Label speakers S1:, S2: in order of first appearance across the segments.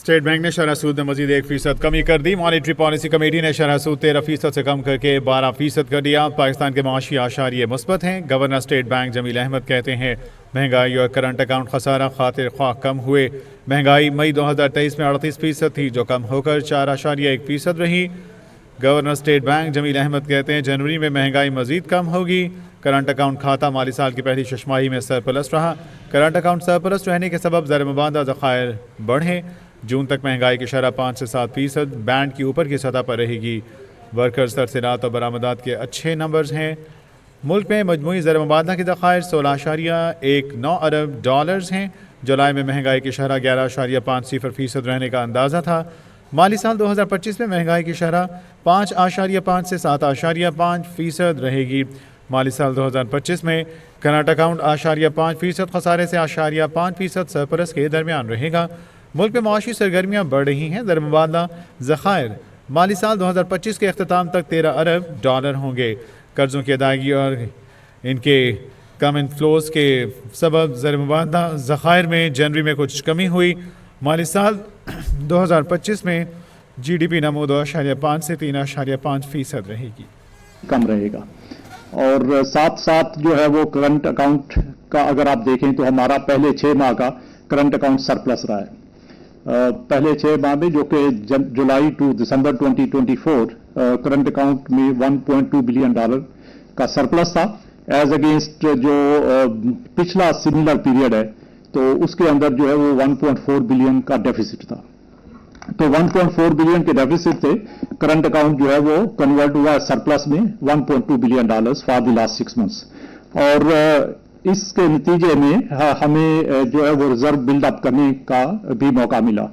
S1: State bank ने शरह सूद में मजीद 1% कमी कर दी। मॉनिटरी पॉलिसी कमेटी ने शरह सूद 13% से कम करके 12% कर दिया। पाकिस्तान के माशी आशारिये मुस्बत हैं। Governor State Bank Jamil Ahmad कहते हैं महंगाई और करंट अकाउंट खसारा खातिर ख्वाह कम हुए। महंगाई मई 2023 में 38% थी जो कम होकर 4.1% रही। Governor State Bank Jamil Ahmad कहते हैं जनवरी में महंगाई मजीद कम होगी। करंट अकाउंट खाता माली साल की पहली छमाही में सरप्लस रहा। करंट अकाउंट सरप्लस रहने के सबब ज़र मुबादा ज़खायर बढ़े। जून तक महंगाई की शरह 5 से 7% बैंड की ऊपर की सतह पर रहेगी। वर्कर्स तरसीलात और बरामदात के अच्छे नंबर्स हैं। मुल्क में मजमूई ज़र मुबादा के ज़खायर 16.19 अरब डॉलर्स हैं। जुलाई में महंगाई की शरह 11.50% रहने का अंदाज़ा था। माली साल 2025 में महंगाई की शरह 5.5 से 7.5% रहेगी। माली साल 2025 में करंट अकाउंट 8.5% खसारे से 8.5% सरप्लस के दरमियान रहेगा। मुल्क में माशी सरगर्मियाँ बढ़ रही हैं। ज़र मुबादला ज़खायर माली साल 2025 के अख्ताम तक 13 अरब डॉलर होंगे। कर्ज़ों की अदायगी और इनके कम इनफ्लोज के सबब ज़र मुबादला ज़खायर में जनवरी में कुछ कमी हुई। माली साल 2025 में GDP नमो 2.5 से 3.5% रहेगी,
S2: कम रहेगा। और साथ साथ जो है वो करंट अकाउंट का अगर आप देखें तो हमारा पहले 6 माह का करंट अकाउंट सरप्लस रहा है। पहले 6 माह में जो कि जुलाई टू दिसंबर 2024 करंट अकाउंट में $1.2 बिलियन का सरप्लस था एज अगेंस्ट जो पिछला सिमिलर पीरियड है तो उसके अंदर जो है वो 1.4 बिलियन का डेफिसिट था। तो 1.4 बिलियन के डेफिसिट से करंट अकाउंट जो है वो कन्वर्ट हुआ सरप्लस में $1.2 billion for the last 6 months. और इसके नतीजे में हमें जो है वो रिजर्व बिल्डअप करने का भी मौका मिला।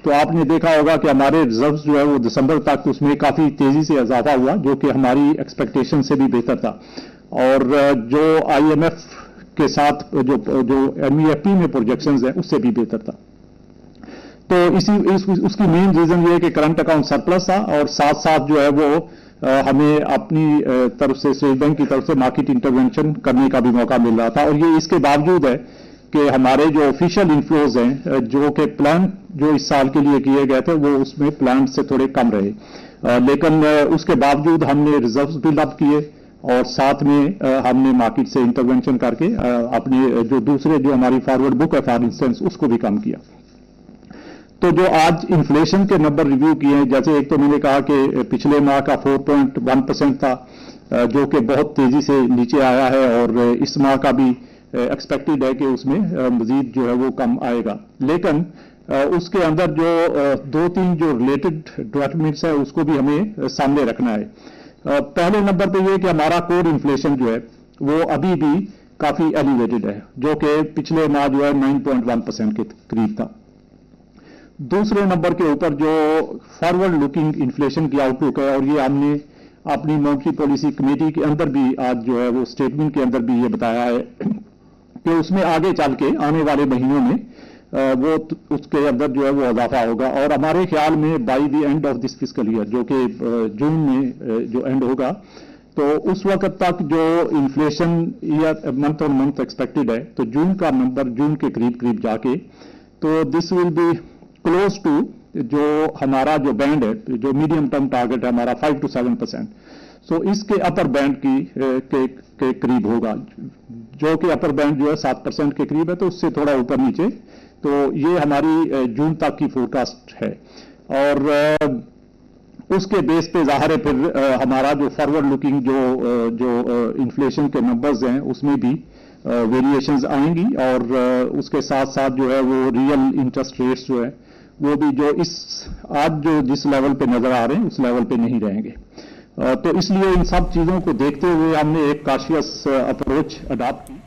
S2: तो आपने देखा होगा कि हमारे रिजर्व जो है वो दिसंबर तक उसमें काफी तेजी से इजाफा हुआ जो कि हमारी एक्सपेक्टेशन से भी बेहतर था। और जो IMF के साथ जो MEFP में प्रोजेक्शंस हैं उससे भी बेहतर था। तो उसकी मेन रीजन ये है कि करंट अकाउंट सरप्लस था और साथ साथ जो है वो हमें अपनी तरफ से स्टेट बैंक की तरफ से मार्केट इंटरवेंशन करने का भी मौका मिल रहा था। और ये इसके बावजूद है कि हमारे जो ऑफिशियल इन्फ्लोज हैं जो कि प्लान जो इस साल के लिए किए गए थे वो उसमें प्लान से थोड़े कम रहे। लेकिन उसके बावजूद हमने रिजर्व्स बिल्डअप किए और साथ में हमने मार्केट से इंटरवेंशन करके अपने जो दूसरे जो हमारी फॉरवर्ड बुक है फॉर इंस्टेंस उसको भी कम किया। तो जो आज इन्फ्लेशन के नंबर रिव्यू किए हैं, जैसे एक तो मैंने कहा कि पिछले माह का 4.1% था जो कि बहुत तेजी से नीचे आया है और इस माह का भी एक्सपेक्टेड है कि उसमें मजीद जो है वो कम आएगा। लेकिन उसके अंदर जो 2-3 जो रिलेटेड डेवलपमेंट्स है उसको भी हमें सामने रखना है। पहले नंबर पे ये कि हमारा कोर इन्फ्लेशन जो है वो अभी भी काफी एलिवेटेड है जो कि पिछले माह जो है 9.1% के करीब था। दूसरे नंबर के ऊपर जो फॉरवर्ड लुकिंग इन्फ्लेशन की आउटलुक है और ये हमने अपनी मॉनेटरी पॉलिसी कमेटी के अंदर भी आज जो है वो स्टेटमेंट के अंदर भी ये बताया है कि उसमें आगे चल के आने वाले महीनों में वो उसके अंदर जो है वो इजाफा होगा। और हमारे ख्याल में by the end of this fiscal year जो कि जून में जो एंड होगा तो उस वक्त तक जो inflation year month on month expected है तो जून का नंबर जून के करीब करीब जाके तो this will be close to जो हमारा जो बैंड है जो मीडियम टर्म टारगेट है हमारा 5 to 7%। सो इसके अपर बैंड के करीब होगा जो कि अपर बैंड जो है 7% के करीब है तो उससे थोड़ा ऊपर नीचे। तो ये हमारी जून तक की फोरकास्ट है और उसके बेस पे जाहिर है फिर हमारा जो फॉरवर्ड लुकिंग जो इन्फ्लेशन के नंबर्स हैं उसमें भी वेरिएशंस आएंगी और उसके साथ साथ जो है वो रियल इंटरेस्ट रेट्स जो है वो भी जो आज जो जिस लेवल पे नजर आ रहे हैं उस लेवल पे नहीं रहेंगे। तो इसलिए इन सब चीजों को देखते हुए हमने एक काशियस अप्रोच अडॉप्ट की।